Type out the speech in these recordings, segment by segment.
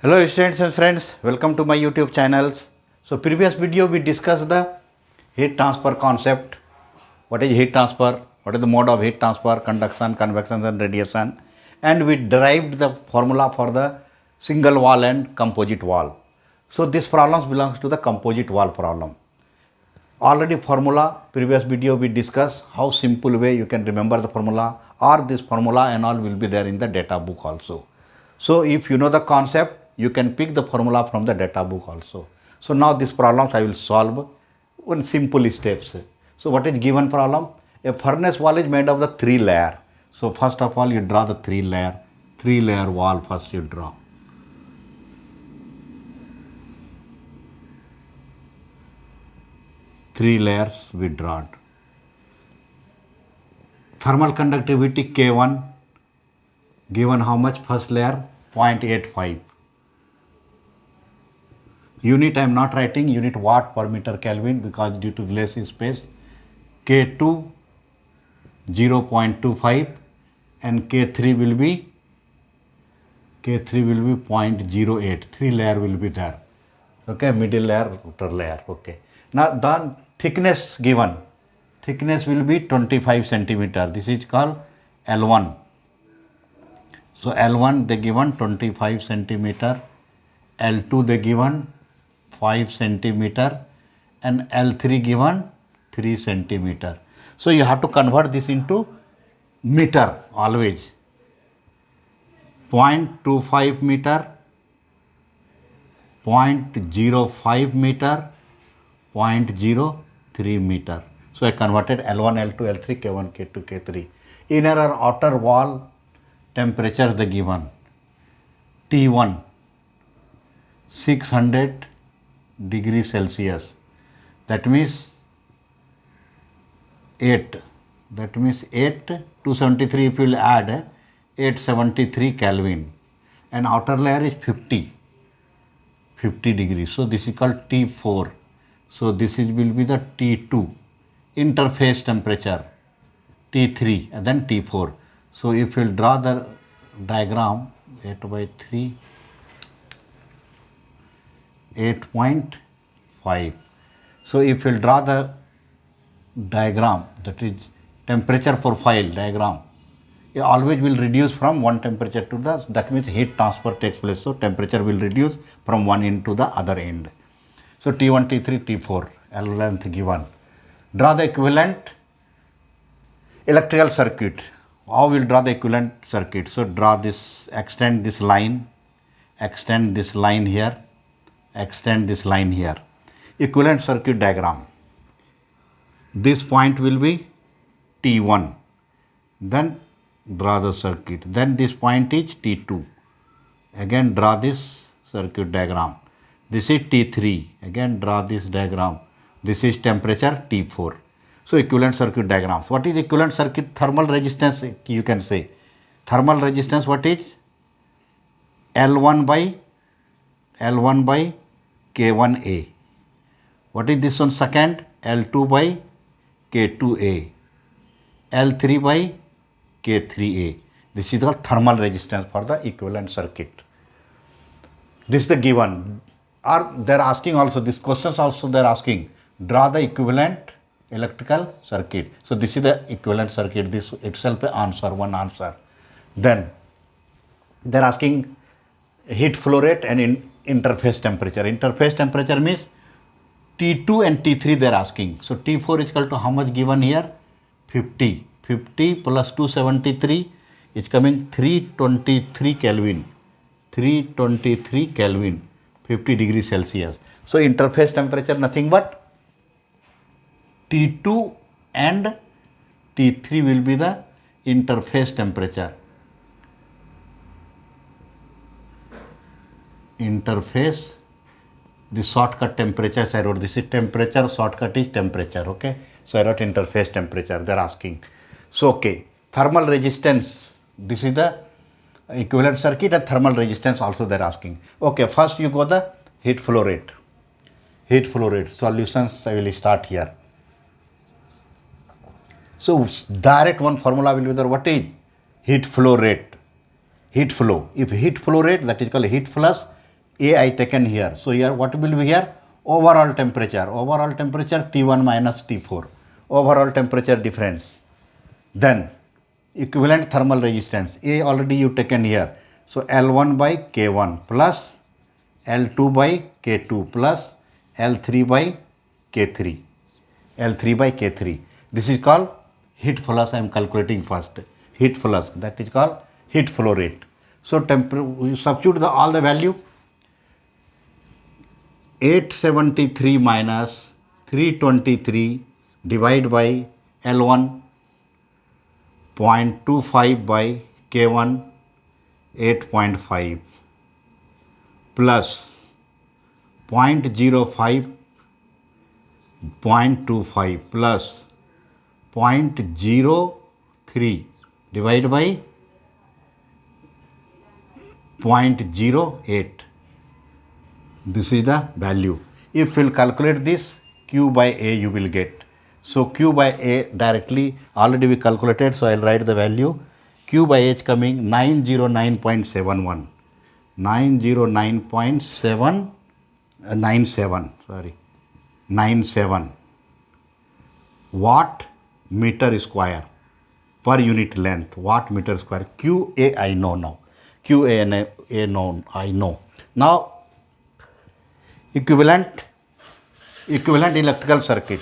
Hello students and friends, welcome to my YouTube channels. So previous video we discussed the heat transfer concept. What is heat transfer? What is the mode of heat transfer? Conduction, convection and radiation. And we derived the formula for the single wall and composite wall. So this problem belongs to the composite wall problem. Already formula, previous video we discussed how simple way you can remember the formula, or this formula and all will be there in the data book also. So if you know the concept, you can pick the formula from the data book also. So now these problems I will solve in simple steps. So what is given problem? A furnace wall is made of the 3 layer. So first of all you draw the 3 layer wall first you draw. Three layers we draw. Thermal conductivity K1 given how much? First layer 0.85. Unit I am not writing, unit watt per meter Kelvin because due to less space. K2 0.25 and K3 will be 0.08. 3 layer will be there. Okay, middle layer, outer layer. Okay. Now the thickness given. Thickness will be 25 centimeter. This is called L1. So L1 they given 25 centimeter. L2 they given 5 centimeter and L3 given 3 centimeter. So you have to convert this into meter always. 0.25 meter, 0.05 meter, 0.03 meter. So I converted L1, L2, L3, K1, K2, K3. Inner or outer wall temperature the given. T1 600 degrees Celsius. That means 8. That means 8 273 if you will add 873 Kelvin. And outer layer is 50 degrees. So this is called T4. So this is will be the T2. Interface temperature T3 and then T4. So if you will draw the diagram 8/3 8.5. So if you will draw the diagram, that is temperature profile diagram, it always will reduce from one temperature to the, that means heat transfer takes place. So temperature will reduce from one end to the other end. So T1, T3, T4, L length given. Draw the equivalent electrical circuit. How will draw the equivalent circuit? So draw this, extend this line here, extend this line here. Equivalent circuit diagram. This point will be T1. Then draw the circuit. Then this point is T2. Again draw this circuit diagram. This is T3. Again draw this diagram. This is temperature T4. So equivalent circuit diagrams. What is equivalent circuit? Thermal resistance you can say. Thermal resistance what is? L1 by K1A. What is this one second? L2 by K2A. L3 by K3A. This is the thermal resistance for the equivalent circuit. This is the given. Or they are asking also, these questions also they are asking, draw the equivalent electrical circuit. So this is the equivalent circuit. This itself an answer, one answer. Then they are asking heat flow rate and interface temperature. Interface temperature means T2 and T3 they are asking. So T4 is equal to how much given here? 50. 50 plus 273 is coming 323 Kelvin. 323 Kelvin, 50 degrees Celsius. So interface temperature nothing but T2 and T3 will be the interface temperature. Interface, the shortcut temperatures I wrote. This is temperature, shortcut is temperature. Okay. So I wrote interface temperature. They are asking. So okay. Thermal resistance. This is the equivalent circuit and thermal resistance also they are asking. Okay. First you go the heat flow rate. Heat flow rate. Solutions I will start here. So direct one formula will be there. What is heat flow rate? Heat flow. If heat flow rate, that is called heat plus A I taken here. So here what will be here? Overall temperature. Overall temperature T1 minus T4. Overall temperature difference. Then equivalent thermal resistance. A already you taken here. So L1 by K1 plus L2 by K2 plus L3 by K3. L3 by K3. This is called heat flux. I am calculating first. Heat flux. That is called heat flow rate. So we substitute all the value. 873 minus 323 divided by L1 0.25 by K1 8.5 plus 0.05 0.25 plus 0.03 divided by 0.08. This is the value. If you will calculate this, Q by A you will get. So Q by A directly already we calculated. So I will write the value. Q by A is coming 909.71. 909.97 watt meter square per unit length. Watt meter square. QA I know now. QA I know. Now equivalent electrical circuit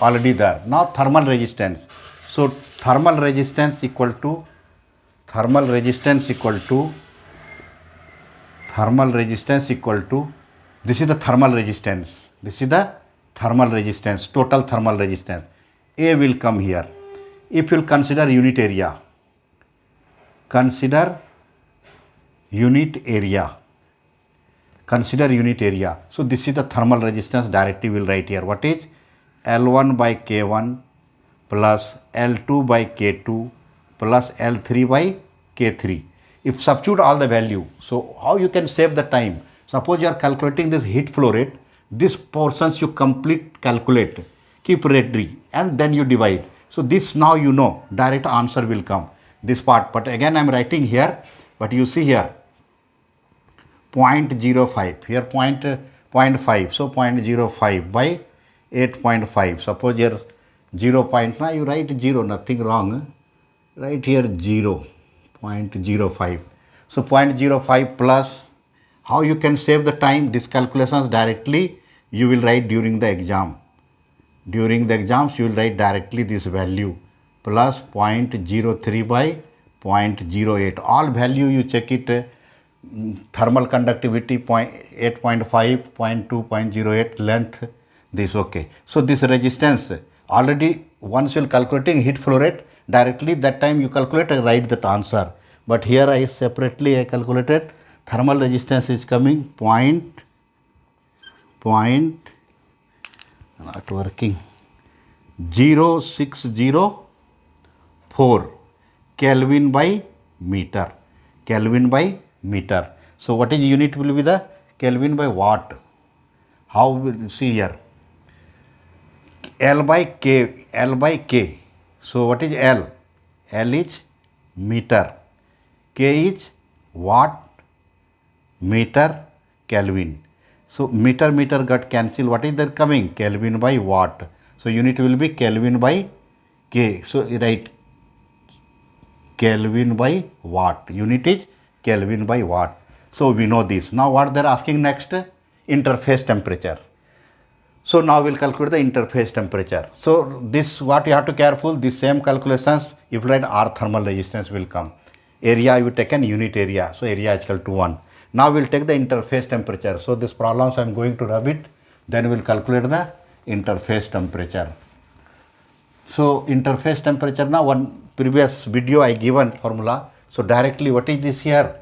already there. Now thermal resistance. So thermal resistance equal to this is the thermal resistance. This is the thermal resistance, total thermal resistance. A will come here. If you will consider unit area, So this is the thermal resistance. Directly we will write here. What is L1 by K1 plus L2 by K2 plus L3 by K3. If substitute all the value, so how you can save the time? Suppose you are calculating this heat flow rate, this portions you calculate, keep ready, and then you divide. So this now you know, direct answer will come, this part. But again I am writing here, but you see here, 0.05, here 0.5, so 0.05 by 8.5. Suppose here 0. Now you write 0, nothing wrong. Right here 0.05. So 0.05 plus, how you can save the time? These calculations directly you will write during the exam. During the exams you will write directly this value plus 0.03 by 0.08. All value you check it. Thermal conductivity 8.5, 0.2, 0.08, length, this okay. So this resistance already once you are calculating heat flow rate, directly that time you calculate and write that answer. But here I calculated thermal resistance is coming not working 0604 Kelvin by meter. So what is unit will be the Kelvin by watt. How will see here? L by K. So what is L? L is meter. K is watt meter Kelvin. So meter got cancelled. What is that coming? Kelvin by watt. So unit will be Kelvin by K. So write Kelvin by watt. Unit is Kelvin by watt. So we know this. Now what they are asking next? Interface temperature. So now we will calculate the interface temperature. So this what you have to careful, the same calculations if you write R thermal resistance will come. Area you taken unit area. So area is equal to 1. Now we will take the interface temperature. So this problems I am going to rub it. Then we will calculate the interface temperature. So interface temperature now one previous video I given formula. So directly what is this here?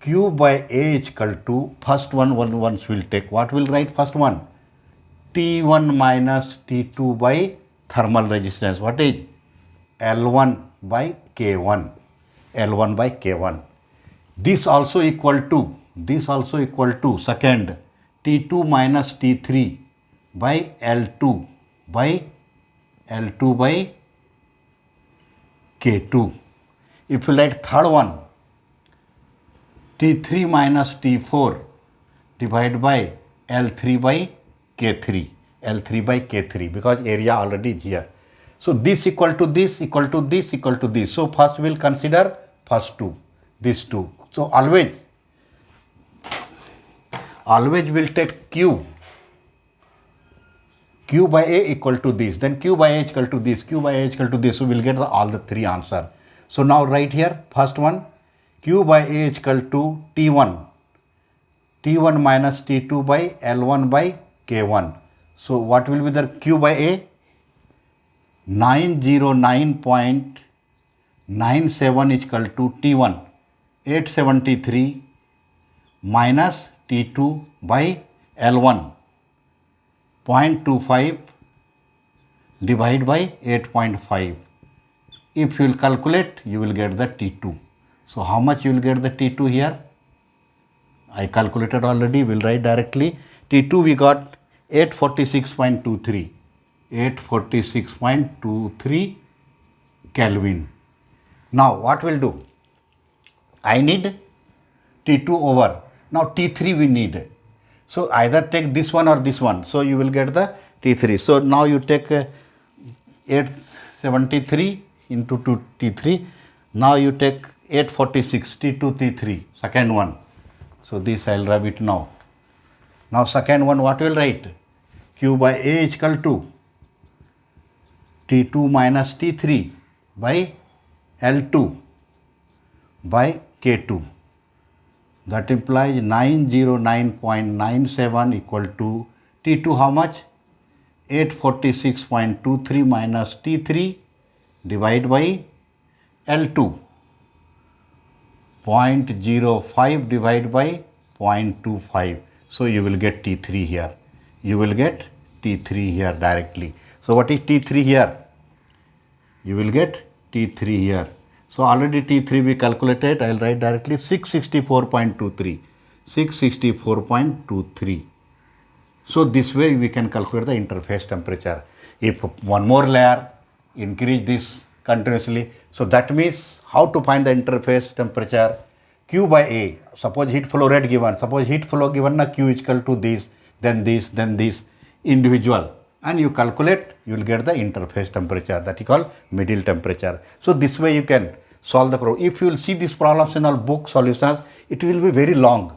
Q by A is equal to first one once will take. What will write first one? T1 minus T2 by thermal resistance. What is? L1 by K1. L1 by K1. This also equal to second T2 minus T3 by L2 by K2. If you write third one, T3 minus T4 divided by L3 by K3. L3 by K3 because area already is here. So this equal to this equal to this equal to this. So first we will consider first two, these two. So always will take Q by A equal to this, then Q by A equal to this, Q by A equal to this. So we will get all the three answer. So now right here, first one, Q by A equal to T1 minus T2 by L1 by K1. So what will be the Q by A? 909.97 is equal to T1, 873 minus T2 by L1, 0.25 divided by 8.5. If you will calculate, you will get the T2. So how much you will get the T2 here? I calculated already, we will write directly. T2 we got 846.23. 846.23 Kelvin. Now what we'll do? I need T2 over. Now T3 we need. So either take this one or this one. So you will get the T3. So now you take 873 into T3. Now you take 846 T2 T3, second one. So this I will write it now. Now second one what will write? Q by A is equal to T2 minus T3 by L2 by K2. That implies 909.97 equal to T2 how much? 846.23 minus T3 divided by L2. 0.05 divided by 0.25. So you will get T3 here. You will get T3 here directly. So what is T3 here? You will get T3 here. So already T3 we calculated. I will write directly 664.23. 664.23. So this way we can calculate the interface temperature. If one more layer, increase this continuously. So that means how to find the interface temperature? Q by A. Suppose heat flow rate given. Suppose heat flow given na Q is equal to this, then this, then this individual. And you calculate, you will get the interface temperature, that is called middle temperature. So this way you can solve the problem. If you will see these problems in our book solutions, it will be very long.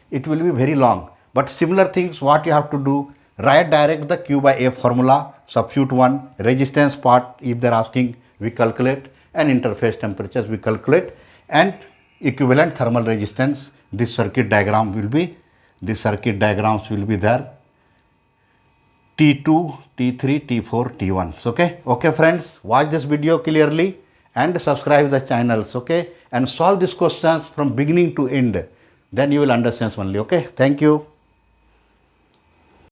It will be very long. But similar things, what you have to do, write direct the Q by A formula, substitute one, resistance part, if they are asking, we calculate, and interface temperatures we calculate, and equivalent thermal resistance, this circuit diagram will be, this circuit diagrams will be there. T2, T3, T4, T1. Okay. Okay friends, watch this video clearly and subscribe the channels. Okay. And solve these questions from beginning to end. Then you will understand only. Okay. Thank you.